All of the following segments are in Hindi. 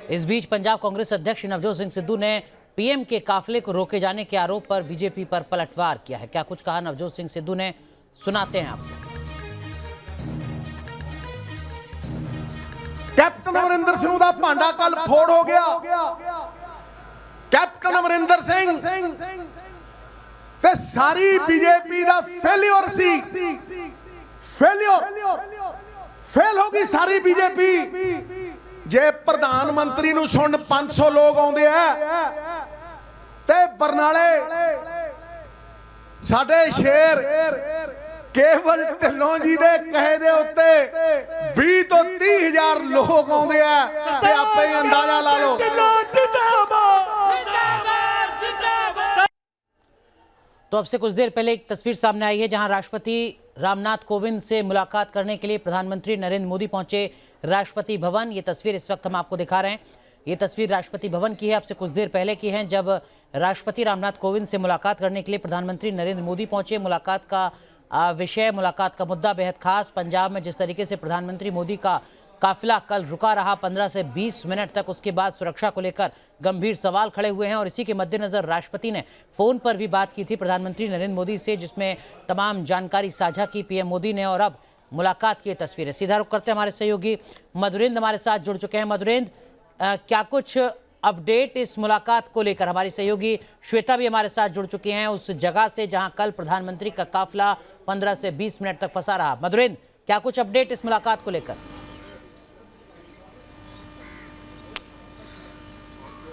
इस बीच पंजाब कांग्रेस अध्यक्ष नवजोत सिंह सिद्धू ने पीएम के काफिले को रोके जाने के आरोप पर बीजेपी पर पलटवार किया है। क्या कुछ कहा नवजोत सिंह सिद्धू ने, सुनाते हैं आपको। कैप्टन अमरिंदर सिंह का भांडा कल फोड़ हो गया। कैप्टन अमरिंदर सिंह ते सारी बीजेपी का फेलियर सी, फेल होगी सारी बीजेपी। जे प्रधानमंत्री नूं सुन 500 लोग आउंदे है ते बरनाले साडे शेर केवल ढिल्लों जी दे कहे दे उत्ते 20 तो 30 हजार लोग आउंदे है ते आपे ही अंदाजा ला लो। तो अब से कुछ देर पहले एक तस्वीर सामने आई है जहां राष्ट्रपति रामनाथ कोविंद से मुलाकात करने के लिए प्रधानमंत्री नरेंद्र मोदी पहुंचे राष्ट्रपति भवन। ये तस्वीर इस वक्त हम आपको दिखा रहे हैं। ये तस्वीर राष्ट्रपति भवन की है, अब से कुछ देर पहले की है, जब राष्ट्रपति रामनाथ कोविंद से मुलाकात करने के लिए प्रधानमंत्री नरेंद्र मोदी पहुंचे। मुलाकात का विषय, मुलाकात का मुद्दा बेहद खास। पंजाब में जिस तरीके से प्रधानमंत्री मोदी का काफिला कल रुका रहा 15 से 20 मिनट तक, उसके बाद सुरक्षा को लेकर गंभीर सवाल खड़े हुए हैं और इसी के मद्देनजर राष्ट्रपति ने फोन पर भी बात की थी प्रधानमंत्री नरेंद्र मोदी से, जिसमें तमाम जानकारी साझा की पीएम मोदी ने। और अब मुलाकात की तस्वीरें सीधा रुख करते हैं, हमारे सहयोगी मधुरेंद्र हमारे साथ जुड़ चुके हैं। मधुरेंद्र, क्या कुछ अपडेट इस मुलाकात को लेकर? हमारी सहयोगी श्वेता भी हमारे साथ जुड़ चुकी हैं उस जगह से जहां कल प्रधानमंत्री का काफिला 15 से 20 मिनट तक फंसा रहा। मधुरेंद्र, क्या कुछ अपडेट इस मुलाकात को लेकर?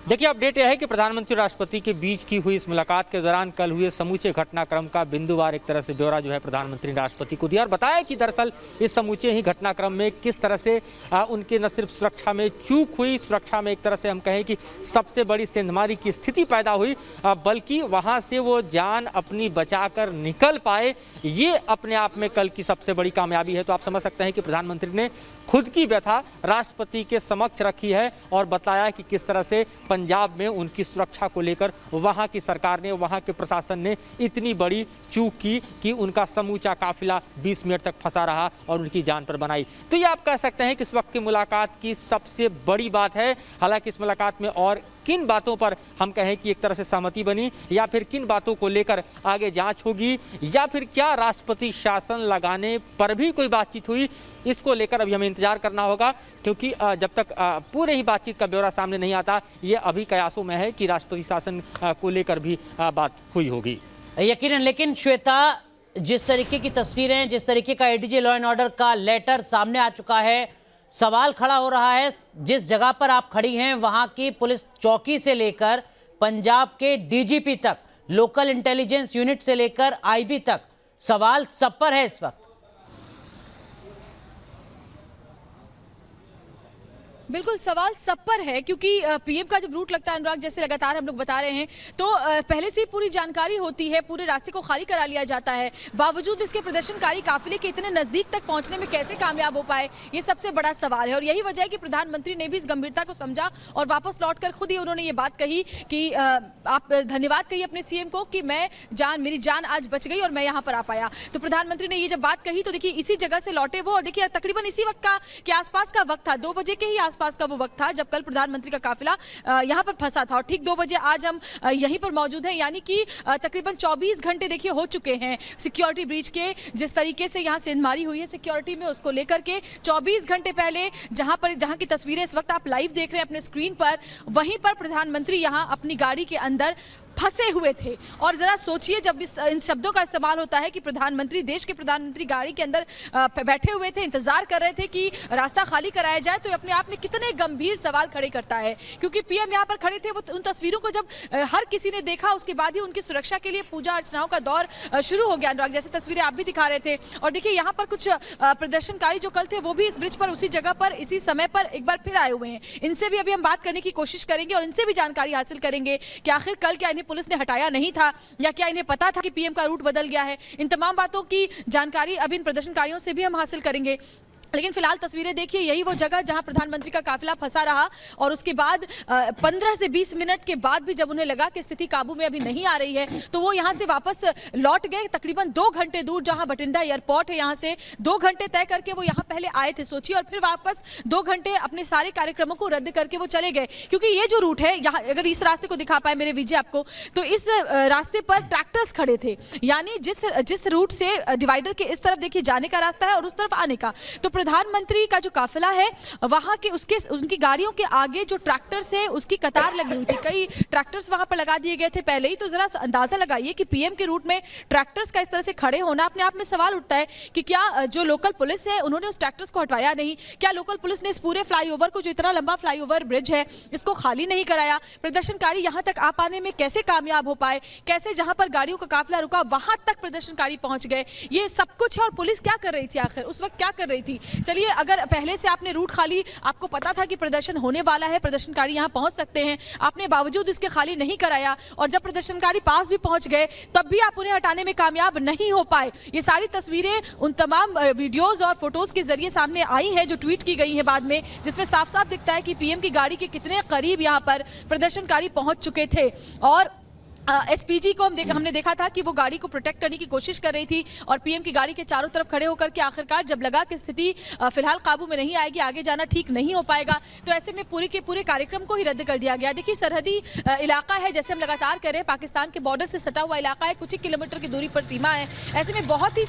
देखिए, अपडेट यह है कि प्रधानमंत्री और राष्ट्रपति के बीच की हुई इस मुलाकात के दौरान कल हुए समूचे घटनाक्रम का बिंदुवार एक तरह से ब्यौरा जो है प्रधानमंत्री ने राष्ट्रपति को दिया और बताया कि दरअसल इस समूचे ही घटनाक्रम में किस तरह से उनके न सिर्फ सुरक्षा में चूक हुई, सुरक्षा में एक तरह से हम कहें कि सबसे बड़ी सेंधमारी की स्थिति पैदा हुई, बल्कि वहाँ से वो जान अपनी बचाकर निकल पाए। ये अपने आप में कल की सबसे बड़ी कामयाबी है। तो आप समझ सकते हैं कि प्रधानमंत्री ने खुद की व्यथा राष्ट्रपति के समक्ष रखी है और बताया कि किस तरह से पंजाब में उनकी सुरक्षा को लेकर वहां की सरकार ने, वहां के प्रशासन ने इतनी बड़ी चूक की कि उनका समूचा काफिला 20 मिनट तक फंसा रहा और उनकी जान पर बनाई। तो ये आप कह सकते हैं कि इस वक्त की मुलाकात की सबसे बड़ी बात है। हालांकि इस मुलाकात में और किन बातों पर हम कहें कि एक तरह से सहमति बनी या फिर किन बातों को लेकर आगे जांच होगी या फिर क्या राष्ट्रपति शासन लगाने पर भी कोई बातचीत हुई, इसको लेकर अभी हमें इंतजार करना होगा, क्योंकि जब तक पूरे ही बातचीत का ब्यौरा सामने नहीं आता, ये अभी कयासों में है कि राष्ट्रपति शासन को लेकर भी बात हुई होगी। यकीनन। लेकिन श्वेता, जिस तरीके की तस्वीरें, जिस तरीके का एडीजी लॉ एंड ऑर्डर का लेटर सामने आ चुका है, सवाल खड़ा हो रहा है जिस जगह पर आप खड़ी हैं वहां की पुलिस चौकी से लेकर पंजाब के डीजीपी तक, लोकल इंटेलिजेंस यूनिट से लेकर आईबी तक, सवाल सब पर है इस वक्त। बिल्कुल, सवाल सब पर है, क्योंकि पीएम का जब रूट लगता है अनुराग, जैसे लगातार हम लोग बता रहे हैं, तो पहले से ही पूरी जानकारी होती है, पूरे रास्ते को खाली करा लिया जाता है। बावजूद इसके प्रदर्शनकारी काफिले के इतने नजदीक तक पहुंचने में कैसे कामयाब हो पाए, ये सबसे बड़ा सवाल है। और यही वजह है कि प्रधानमंत्री ने भी इस गंभीरता को समझा और वापस लौटकर खुद ही उन्होंने ये बात कही कि आप धन्यवाद कहिए अपने सीएम को कि मेरी जान आज बच गई और मैं यहाँ पर आ पाया। तो प्रधानमंत्री ने ये जब बात कही तो देखिए इसी जगह से लौटे वो, और देखिए तकरीबन इसी वक्त के आसपास का वक्त था, 2 बजे के ही आसपास का वो वक्त था जब कल प्रधानमंत्री का काफिला यहां पर फंसा था। और ठीक 2 बजे आज हम यहीं पर मौजूद हैं, यानी कि तकरीबन 24 घंटे देखिए हो चुके हैं सिक्योरिटी ब्रीच के। जिस तरीके से यहां सेंधमारी हुई है सिक्योरिटी में, उसको लेकर के 24 घंटे पहले जहां की तस्वीरें इस वक्त आप लाइव देख रहे हैं अपने स्क्रीन पर, वहीं पर प्रधानमंत्री यहां अपनी गाड़ी के अंदर फंसे हुए थे। और जरा सोचिए, जब इन शब्दों का इस्तेमाल होता है कि प्रधानमंत्री, देश के प्रधानमंत्री गाड़ी के अंदर बैठे हुए थे, इंतजार कर रहे थे कि रास्ता खाली कराया जाए, तो अपने आप में कितने गंभीर सवाल खड़े करता है। क्योंकि पीएम यहां पर खड़े थे, वो उन तस्वीरों को जब हर किसी ने देखा, उसके बाद ही उनकी सुरक्षा के लिए पूजा अर्चनाओं का दौर शुरू हो गया अनुराग, जैसे तस्वीरें आप भी दिखा रहे थे। और देखिए यहाँ पर कुछ प्रदर्शनकारी जो कल थे वो भी इस ब्रिज पर उसी जगह पर इसी समय पर एक बार फिर आए हुए हैं। इनसे भी अभी हम बात करने की कोशिश करेंगे और इनसे भी जानकारी हासिल करेंगे कि आखिर कल क्या इन्हें पुलिस ने हटाया नहीं था या क्या इन्हें पता था कि पीएम का रूट बदल गया है। इन तमाम बातों की जानकारी अभी इन प्रदर्शनकारियों से भी हम हासिल करेंगे। लेकिन फिलहाल तस्वीरें देखिए, यही वो जगह जहां प्रधानमंत्री का काफिला फंसा रहा और उसके बाद 15 से 20 मिनट के बाद भी जब उन्हें लगा कि स्थिति काबू में अभी नहीं आ रही है तो वो यहां से वापस लौट गए। तकरीबन 2 घंटे दूर जहां बठिंडा एयरपोर्ट है, यहां से 2 घंटे तय करके वो यहां पहले आए थे, सोचिए, और फिर वापस 2 घंटे अपने सारे कार्यक्रमों को रद्द करके वो चले गए। क्योंकि ये जो रूट है, यहाँ अगर इस रास्ते को दिखा पाए मेरे विजय आपको, तो इस रास्ते पर ट्रैक्टर्स खड़े थे, यानी जिस रूट से डिवाइडर के इस तरफ देखिए जाने का रास्ता है और उस तरफ आने का, तो प्रधानमंत्री का जो काफिला है वहां के उनकी गाड़ियों के आगे जो ट्रैक्टर्स है उसकी कतार लगी हुई थी। कई ट्रैक्टर्स वहां पर लगा दिए गए थे पहले ही। तो जरा अंदाजा लगाइए कि पीएम के रूट में ट्रैक्टर्स का इस तरह से खड़े होना, अपने आप में सवाल उठता है कि क्या जो लोकल पुलिस है उन्होंने उस ट्रैक्टर्स को हटाया नहीं? क्या लोकल पुलिस ने इस पूरे फ्लाईओवर को, जो इतना लंबा फ्लाईओवर ब्रिज है, इसको खाली नहीं कराया? प्रदर्शनकारी यहां तक आ पाने में कैसे कामयाब हो पाए? कैसे जहां पर गाड़ियों का काफिला रुका वहां तक प्रदर्शनकारी पहुंच गए? ये सब कुछ है। और पुलिस क्या कर रही थी आखिर उस वक्त, क्या कर रही थी? चलिए, अगर पहले से आपने रूट खाली, आपको पता था कि प्रदर्शन होने वाला है, प्रदर्शनकारी यहां पहुंच सकते हैं, आपने बावजूद इसके खाली नहीं कराया, और जब प्रदर्शनकारी पास भी पहुंच गए तब भी आप उन्हें हटाने में कामयाब नहीं हो पाए। ये सारी तस्वीरें उन तमाम वीडियोस और फोटोज के जरिए सामने आई है जो ट्वीट की गई है बाद में, जिसमें साफ साफ दिखता है कि पीएम की गाड़ी के कितने करीब यहां पर प्रदर्शनकारी पहुंच चुके थे। और एसपीजी को हमने देखा था कि वो गाड़ी को प्रोटेक्ट करने की कोशिश कर रही थी और पीएम की गाड़ी के चारों तरफ खड़े होकर के आखिरकार जब लगा कि स्थिति फिलहाल काबू में नहीं आएगी, आगे जाना ठीक नहीं हो पाएगा, तो ऐसे में पूरे के पूरे कार्यक्रम को ही रद्द कर दिया गया। देखिए, सरहदी इलाका है, जैसे हम लगातार कह रहे हैं, पाकिस्तान के बॉर्डर से सटा हुआ इलाका है, कुछ ही किलोमीटर की दूरी पर सीमा है। ऐसे में बहुत ही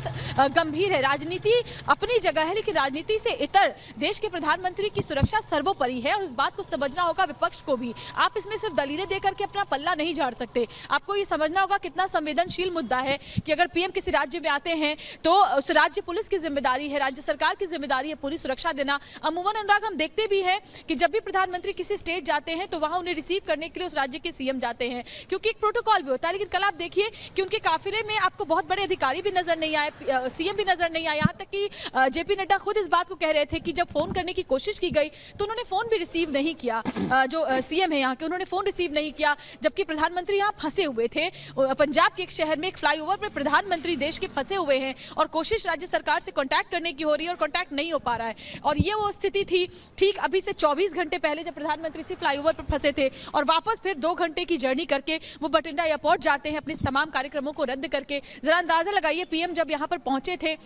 गंभीर है। राजनीति अपनी जगह है, लेकिन राजनीति से इतर देश के प्रधानमंत्री की सुरक्षा सर्वोपरि है और उस बात को समझना होगा विपक्ष को भी। आप इसमें सिर्फ दलीलें देकर के अपना पल्ला नहीं झाड़ सकते। आपको ये समझना होगा कितना संवेदनशील मुद्दा है कि अगर पीएम किसी राज्य में आते हैं तो उस राज्य पुलिस की जिम्मेदारी है, राज्य सरकार की जिम्मेदारी है पूरी सुरक्षा देना। अमूमन अनुराग, हम देखते भी हैं कि जब भी प्रधानमंत्री किसी स्टेट जाते हैं तो वहां उन्हें रिसीव करने के लिए उस राज्य के सीएम जाते हैं, क्योंकि एक प्रोटोकॉल भी होता है। लेकिन कल आप देखिए कि उनके काफिले में आपको बहुत बड़े अधिकारी भी नजर नहीं आए, सीएम भी नजर नहीं आए। यहाँ तक कि जेपी नड्डा खुद इस बात को कह रहे थे कि जब फोन करने की कोशिश की गई तो उन्होंने फोन भी रिसीव नहीं किया। जो सीएम है यहाँ के, उन्होंने फोन रिसीव नहीं किया, जबकि प्रधानमंत्री यहाँ फंसे हुए थे। पंजाब के एक शहर में एक फ्लाईओवर पर प्रधानमंत्री देश के फंसे हुए हैं और कोशिश राज्य सरकार से कांटेक्ट करने की हो रही है और कांटेक्ट नहीं हो पा रहा है। और ये वो स्थिति थी ठीक अभी से 24 घंटे पहले, जब प्रधानमंत्री इसी फ्लाईओवर पर फंसे थे और वापस फिर 2 घंटे की जर्नी करके वो बठिंडा एयरपोर्ट जाते हैं अपने तमाम कार्यक्रमों को रद्द करके। जरा अंदाजा लगाइए, पीएम जब यहाँ पर पहुंचे थे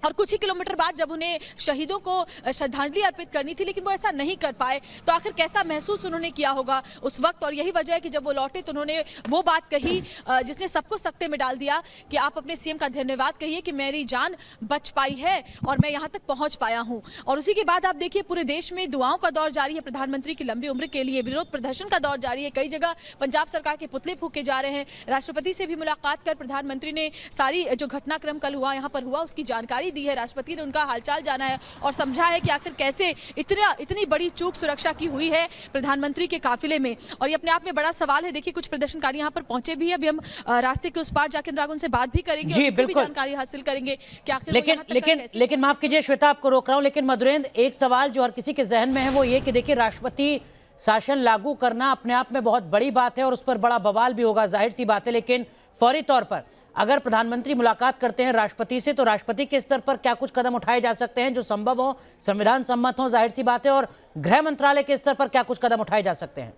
और कुछ ही किलोमीटर बाद जब उन्हें शहीदों को श्रद्धांजलि अर्पित करनी थी, लेकिन वो ऐसा नहीं कर पाए, तो आखिर कैसा महसूस उन्होंने किया होगा उस वक्त। और यही वजह है कि जब वो लौटे तो उन्होंने वो बात कही जिसने सबको सकते में डाल दिया कि आप अपने सीएम का धन्यवाद कहिए कि मेरी जान बच पाई है और मैं यहाँ तक पहुँच पाया हूँ। और उसी के बाद आप देखिए पूरे देश में दुआओं का दौर जारी है प्रधानमंत्री की लंबी उम्र के लिए, विरोध प्रदर्शन का दौर जारी है। कई जगह पंजाब सरकार के पुतले फूके जा रहे हैं। राष्ट्रपति से भी मुलाकात कर प्रधानमंत्री ने सारी जो घटनाक्रम कल हुआ यहाँ पर हुआ उसकी जानकारी दी है। राष्ट्रपति ने उनका हालचाल जाना है और समझा है कि आखिर कैसे इतनी बड़ी चूक सुरक्षा की हुई है प्रधानमंत्री के काफिले में। और ये अपने आप में बड़ा सवाल है। देखिए, कुछ प्रदर्शनकारी यहाँ पर पहुंचे भी है, अभी हम रास्ते के उस पार जाकर राग उनसे बात भी करेंगे जी, और उससे भी बिल्कुल जानकारी हासिल करेंगे कि आखिर लेकिन माफ कीजिए श्वेता, आपको रोक रहा हूं, लेकिन मधुरेंद्र, एक सवाल जो हर किसी के जहन में है वो ये कि देखिए, राष्ट्रपति शासन लागू करना अपने आप में बहुत बड़ी बात है और उस पर बड़ा बवाल भी होगा, जाहिर सी बात है। लेकिन फौरी तौर पर अगर प्रधानमंत्री मुलाकात करते हैं राष्ट्रपति से, तो राष्ट्रपति के स्तर पर क्या कुछ कदम उठाए जा सकते हैं जो संभव हो, संविधान सम्मत हो, जाहिर सी बात है, और गृह मंत्रालय के स्तर पर क्या कुछ कदम उठाए जा सकते हैं?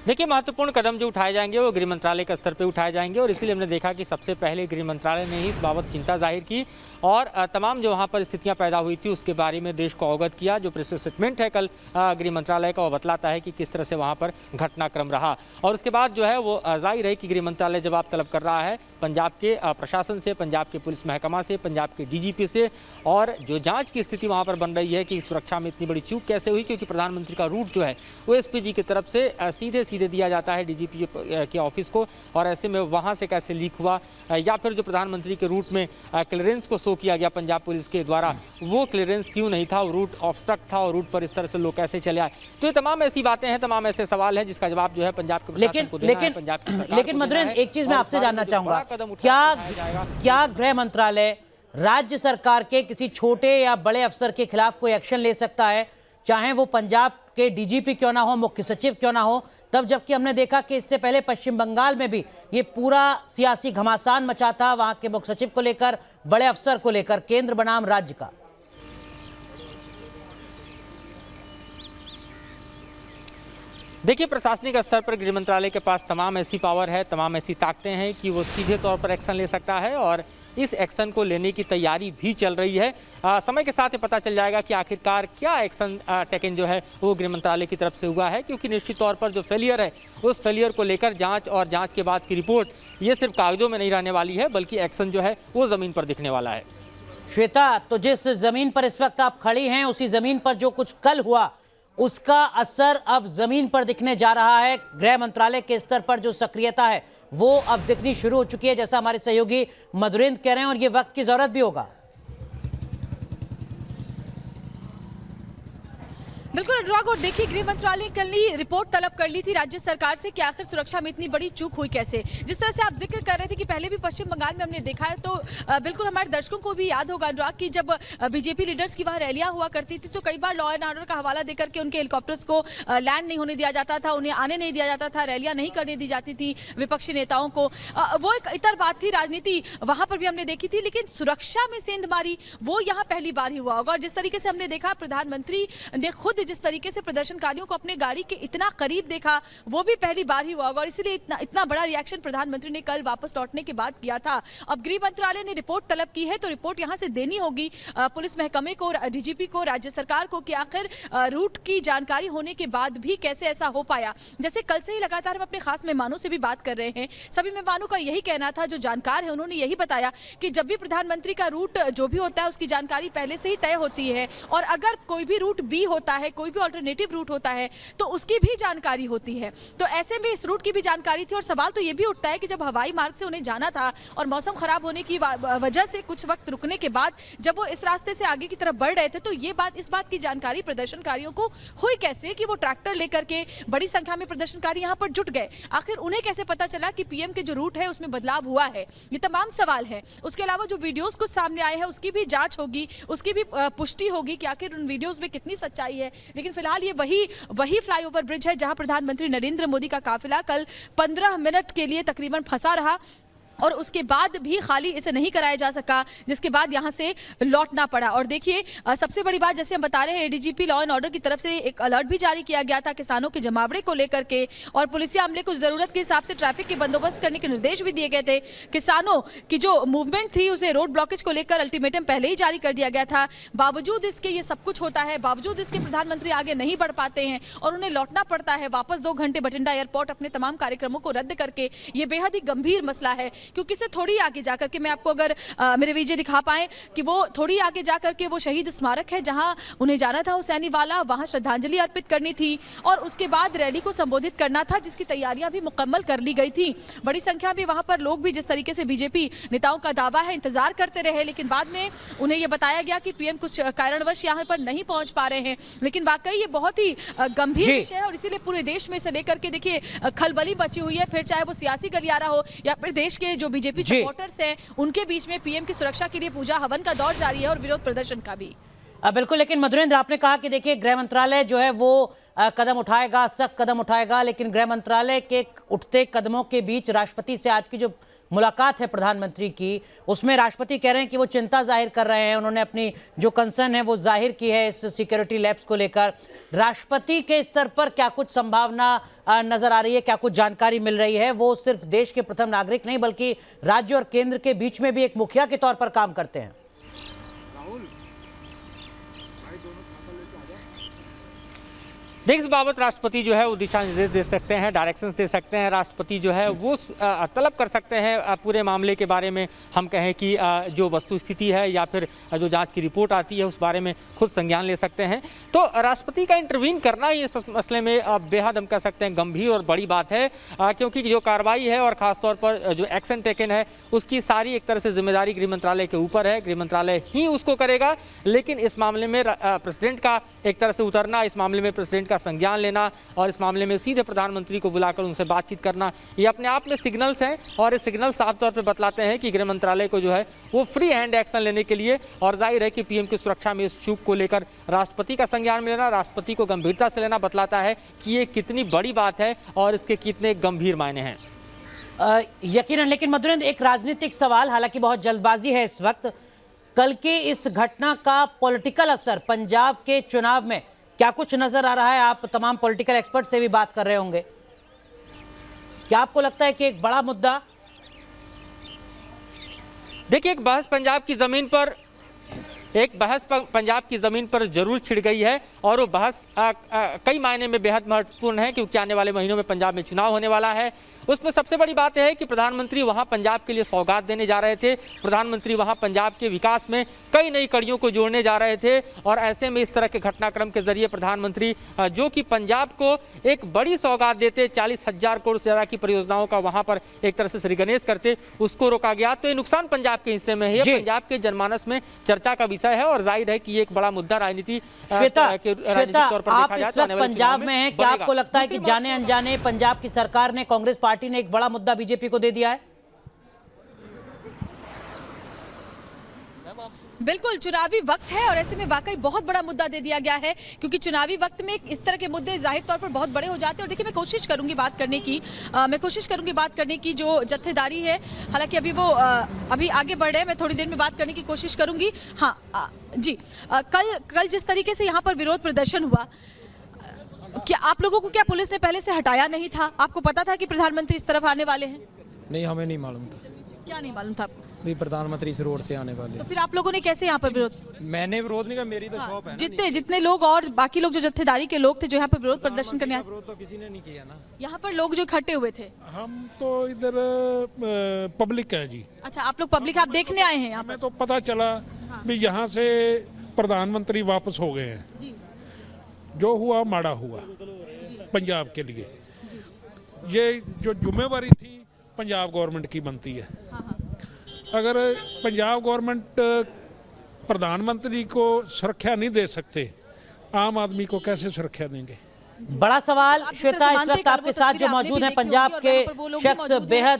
देखिए, महत्वपूर्ण कदम जो उठाए जाएंगे वो गृह मंत्रालय के स्तर पे उठाए जाएंगे और इसीलिए हमने देखा कि सबसे पहले गृह मंत्रालय ने ही इस बाबत चिंता जाहिर की और तमाम जो वहाँ पर स्थितियाँ पैदा हुई थी उसके बारे में देश को अवगत किया। जो प्रेस स्टेटमेंट है कल गृह मंत्रालय का, वो बतलाता है कि किस तरह से वहाँ पर घटनाक्रम रहा। और उसके बाद जो है वो जाहिर है कि गृह मंत्रालय जवाब तलब कर रहा है पंजाब के प्रशासन से, पंजाब के पुलिस महकमा से, पंजाब के डीजीपी से, और जो जाँच की स्थिति वहाँ पर बन रही है कि सुरक्षा में इतनी बड़ी चूक कैसे हुई, क्योंकि प्रधानमंत्री का रूट जो है वो एसपीजी की तरफ से सीधे दिया जाता है डीजीपी के ऑफिस को, और ऐसे में वहां से कैसे लीक हुआ, या फिर जो प्रधानमंत्री के रूट में क्लियरेंस को शो किया गया पंजाब पुलिस के द्वारा, वो क्लियरेंस क्यों नहीं था, वो रूट ऑब्स्ट्रक्ट था और रूट पर इस तरह से लोग कैसे चले आए। तो ये तमाम ऐसी बातें हैं, तमाम ऐसे सवाल हैं जिसका जवाब जो है पंजाब के प्रशासन को देना है, पंजाब की सरकार को लेकिन मधुरेंद्र, एक चीज मैं आपसे जानना चाहूंगा, क्या गृह मंत्रालय राज्य सरकार के किसी छोटे या बड़े अफसर के खिलाफ कोई एक्शन ले सकता है? चाहे वो पंजाब के डीजीपी क्यों ना हो, मुख्य सचिव क्यों ना हो। तब जबकि हमने देखा कि इससे पहले पश्चिम बंगाल में भी ये पूरा सियासी घमासान मचा था, वहां के मुख्य सचिव को लेकर, बड़े अफसर को लेकर, केंद्र बनाम राज्य का। देखिए, प्रशासनिक स्तर पर गृह मंत्रालय के पास तमाम ऐसी पावर है, तमाम ऐसी ताकतें हैं कि वो सीधे तौर पर एक्शन ले सकता है और इस एक्शन को लेने की तैयारी भी चल रही है। समय के साथ ये पता चल जाएगा कि आखिरकार क्या एक्शन टेकन जो है वो गृह मंत्रालय की तरफ से हुआ है, क्योंकि निश्चित तौर पर जो फेलियर है उस फेलियर को लेकर जांच और जांच के बाद की रिपोर्ट ये सिर्फ कागजों में नहीं रहने वाली है, बल्कि एक्शन जो है वो ज़मीन पर दिखने वाला है। श्वेता, तो जिस जमीन पर इस वक्त आप खड़ी हैं, उसी जमीन पर जो कुछ कल हुआ उसका असर अब जमीन पर दिखने जा रहा है। गृह मंत्रालय के स्तर पर जो सक्रियता है वो अब दिखनी शुरू हो चुकी है, जैसा हमारे सहयोगी मधुरेंद्र कह रहे हैं, और ये वक्त की जरूरत भी होगा। बिल्कुल अनुराग, और देखिए गृह मंत्रालय कल ही रिपोर्ट तलब कर ली थी राज्य सरकार से कि आखिर सुरक्षा में इतनी बड़ी चूक हुई कैसे। जिस तरह से आप जिक्र कर रहे थे कि पहले भी पश्चिम बंगाल में हमने देखा है, तो बिल्कुल हमारे दर्शकों को भी याद होगा अनुराग कि जब बीजेपी लीडर्स की वहाँ रैलियां हुआ करती थी तो कई बार लॉ एंड ऑर्डर का हवाला देकर के उनके हेलीकॉप्टर्स को लैंड नहीं होने दिया जाता था, उन्हें आने नहीं दिया जाता था, रैलियां नहीं करने दी जाती थी विपक्षी नेताओं को। वो एक इतर बात थी, राजनीति वहां पर भी हमने देखी थी, लेकिन सुरक्षा में सेंधमारी वो यहाँ पहली बार ही हुआ होगा। और जिस तरीके से हमने देखा, प्रधानमंत्री ने खुद जिस तरीके से प्रदर्शनकारियों को अपने गाड़ी के इतना करीब देखा, वो भी पहली बार ही हुआ होगा, और इसलिए इतना बड़ा रिएक्शन प्रधानमंत्री ने कल वापस लौटने के बाद किया था। अब गृह मंत्रालय ने रिपोर्ट तलब की है, तो रिपोर्ट यहां से देनी होगी पुलिस महकमे को, डीजीपी को, राज्य सरकार को, कि आखिर रूट की जानकारी होने के बाद भी कैसे ऐसा हो पाया। जैसे कल से ही लगातार हम अपने खास मेहमानों से भी बात कर रहे हैं, सभी मेहमानों का यही कहना था, जो जानकार है उन्होंने यही बताया कि जब भी प्रधानमंत्री का रूट जो भी होता है उसकी जानकारी पहले से ही तय होती है, और अगर कोई भी रूट बी होता है, कोई भी ऑल्टरनेटिव रूट होता है, तो उसकी भी जानकारी होती है। तो ऐसे में इस रूट की भी जानकारी थी, और सवाल तो ये भी उठता है कि जब हवाई मार्ग से उन्हें जाना था और मौसम खराब होने की वजह से कुछ वक्त रुकने के बाद जब वो इस रास्ते से आगे की तरफ बढ़ रहे थे, तो इस बात की जानकारी प्रदर्शनकारियों को हुई कैसे कि वो ट्रैक्टर लेकर के बड़ी संख्या में प्रदर्शनकारी यहाँ पर जुट गए। आखिर उन्हें कैसे पता चला कि पीएम के जो रूट है उसमें बदलाव हुआ है? ये तमाम सवाल है। उसके अलावा जो वीडियोस कुछ सामने आए हैं उसकी भी जांच होगी, उसकी भी पुष्टि होगी कि आखिर उन वीडियोस में कितनी सच्चाई है। लेकिन फिलहाल ये वही फ्लाईओवर ब्रिज है जहां प्रधानमंत्री नरेंद्र मोदी का काफिला कल 15 मिनट के लिए तकरीबन फंसा रहा, और उसके बाद भी खाली इसे नहीं कराया जा सका, जिसके बाद यहाँ से लौटना पड़ा। और देखिए, सबसे बड़ी बात, जैसे हम बता रहे हैं, एडीजीपी लॉ एंड ऑर्डर की तरफ से एक अलर्ट भी जारी किया गया था किसानों के जमावड़े को लेकर के, और पुलिसिया अमले को जरूरत के हिसाब से ट्रैफिक के बंदोबस्त करने के निर्देश भी दिए गए थे। किसानों की जो मूवमेंट थी उसे रोड ब्लॉकेज को लेकर अल्टीमेटम पहले ही जारी कर दिया गया था। बावजूद इसके ये सब कुछ होता है, बावजूद इसके प्रधानमंत्री आगे नहीं बढ़ पाते हैं और उन्हें लौटना पड़ता है वापस 2 घंटे बठिंडा एयरपोर्ट अपने तमाम कार्यक्रमों को रद्द करके। ये बेहद ही गंभीर मसला है, क्योंकि इससे थोड़ी आगे जाकर के, मैं आपको अगर मेरे विजय दिखा पाए कि वो थोड़ी आगे जाकर के वो शहीद स्मारक है जहां उन्हें जाना था, हुसैनी वाला, वहां श्रद्धांजलि अर्पित करनी थी और उसके बाद रैली को संबोधित करना था, जिसकी तैयारियां भी मुकम्मल कर ली गई थी। बड़ी संख्या में वहां पर लोग भी, जिस तरीके से बीजेपी नेताओं का दावा है, इंतजार करते रहे, लेकिन बाद में उन्हें यह बताया गया कि पीएम कुछ कारणवश यहाँ पर नहीं पहुंच पा रहे हैं। लेकिन वाकई ये बहुत ही गंभीर विषय है, और इसीलिए पूरे देश में इसे लेकर के देखिए खलबली मची हुई है। फिर चाहे वो सियासी गलियारा हो या फिर देश के जो बीजेपी सपोर्टर्स हैं, उनके बीच में पीएम की सुरक्षा के लिए पूजा हवन का दौर जारी है और विरोध प्रदर्शन का भी। बिल्कुल, लेकिन मधुरेंद्र, आपने कहा कि देखिए गृह मंत्रालय जो है वो कदम उठाएगा, सख्त कदम उठाएगा, लेकिन गृह मंत्रालय के उठते कदमों के बीच राष्ट्रपति से आज की जो मुलाकात है प्रधानमंत्री की, उसमें राष्ट्रपति कह रहे हैं कि वो चिंता जाहिर कर रहे हैं, उन्होंने अपनी जो कंसर्न है वो जाहिर की है इस सिक्योरिटी लैब्स को लेकर। राष्ट्रपति के स्तर पर क्या कुछ संभावना नजर आ रही है, क्या कुछ जानकारी मिल रही है? वो सिर्फ देश के प्रथम नागरिक नहीं बल्कि राज्य और केंद्र के बीच में भी एक मुखिया के तौर पर काम करते हैं। देखिए, इस बाबत राष्ट्रपति जो है वो दिशा निर्देश दे सकते हैं, डायरेक्शंस दे सकते हैं। राष्ट्रपति जो है वो तलब कर सकते हैं पूरे मामले के बारे में, हम कहें कि जो वस्तु स्थिति है या फिर जो जांच की रिपोर्ट आती है उस बारे में खुद संज्ञान ले सकते हैं। तो राष्ट्रपति का इंटरवीन करना ये मसले में बेहद हम कह सकते हैं गंभीर और बड़ी बात है, क्योंकि जो कार्रवाई है और ख़ासतौर पर जो एक्शन टेकन है उसकी सारी एक तरह से जिम्मेदारी गृह मंत्रालय के ऊपर है, गृह मंत्रालय ही उसको करेगा। लेकिन इस मामले में प्रेसिडेंट का एक तरह से उतरना, इस मामले में प्रेसिडेंट का का संज्ञान लेना और इस मामले में सीधे प्रधानमंत्री को बुलाकर उनसे बातचीत करना, ये अपने आप में सिग्नल्स हैं और ये सिग्नल साफ तौर पर बतलाते हैं कि गृह मंत्रालय को जो है वो फ्री हैंड एक्शन लेने के लिए, और जाहिर है कि पीएम की सुरक्षा में इस चूक को लेकर राष्ट्रपति का संज्ञान लेना, राष्ट्रपति को गंभीरता से लेना बतलाता है कि ये कितनी बड़ी बात है और इसके कितने गंभीर मायने हैं। यकीनन, लेकिन मधुरेंद्र, एक राजनीतिक सवाल, हालांकि बहुत जल्दबाजी है इस वक्त, कल के इस घटना का पॉलिटिकल असर पंजाब के चुनाव में क्या कुछ नजर आ रहा है? आप तमाम पॉलिटिकल एक्सपर्ट से भी बात कर रहे होंगे, क्या आपको लगता है कि एक बड़ा मुद्दा? देखिए, एक बहस पंजाब की जमीन पर जरूर छिड़ गई है और वो बहस कई मायने में बेहद महत्वपूर्ण है, क्योंकि आने वाले महीनों में पंजाब में चुनाव होने वाला है। उसमें सबसे बड़ी बात यह है कि प्रधानमंत्री वहां पंजाब के लिए सौगात देने जा रहे थे, प्रधानमंत्री वहां पंजाब के विकास में कई नई कड़ियों को जोड़ने जा रहे थे, और ऐसे में इस तरह के घटनाक्रम के जरिए प्रधानमंत्री जो कि पंजाब को एक बड़ी सौगात देते, 40,000 करोड़ से ज्यादा की परियोजनाओं का वहां पर एक तरह से श्रीगणेश करते, उसको रोका गया। तो ये नुकसान पंजाब के हिस्से में है, पंजाब के जनमानस में चर्चा का विषय है और जाहिर है कि ये एक बड़ा मुद्दा राजनीति श्वेता, आप इस वक्त पंजाब में हैं, क्या आपको लगता है कि जाने अनजाने पंजाब की सरकार ने, कांग्रेस पार्टी ने एक बड़ा मुद्दा बीजेपी को दे दिया है? बिल्कुल, चुनावी वक्त है और ऐसे में वाकई बहुत बड़ा मुद्दा दे दिया गया है, क्योंकि चुनावी वक्त में इस तरह के मुद्दे जाहिर तौर पर बहुत बड़े हो जाते हैं। और देखिए, मैं कोशिश करूंगी बात करने की जो जत्थेदारी है, हालांकि अभी वो अभी आगे बढ़ रहे हैं, मैं थोड़ी देर में बात करने की कोशिश करूंगी। हाँ जी, कल जिस तरीके से यहाँ पर विरोध प्रदर्शन हुआ, क्या आप लोगों को, क्या पुलिस ने पहले से हटाया नहीं था? आपको पता था कि प्रधानमंत्री इस तरफ आने वाले हैं? नहीं, हमें नहीं मालूम था। क्या नहीं मालूम था आपको? भी प्रधानमंत्री इस रोड से आने वाले। तो फिर आप लोगों ने कैसे यहाँ पर विरोध? मैंने विरोध नहीं किया, मेरी तो शॉप है ना। जितने लोग और बाकी लोग जो जत्थेदारी के लोग थे जो यहाँ पर विरोध प्रदर्शन करने आए, विरोध तो किसी ने नहीं किया ना। यहाँ पर लोग जो इकट्ठे हुए थे, हम तो इधर पब्लिक है जी। अच्छा, आप लोग पब्लिक, आप देखने आए हैं यहाँ पर? हमें तो पता चला भी यहाँ से प्रधानमंत्री वापस हो गए हैं, जो हुआ माड़ा हुआ पंजाब के लिए। ये जो जिम्मेवारी थी पंजाब गवर्नमेंट की बनती है। अगर पंजाब गवर्नमेंट प्रधानमंत्री को सुरक्षा नहीं दे सकते, आम आदमी को कैसे सुरक्षा देंगे? बड़ा सवाल। श्वेता, इस वक्त आपके साथ जो मौजूद हैं पंजाब के शख्स बेहद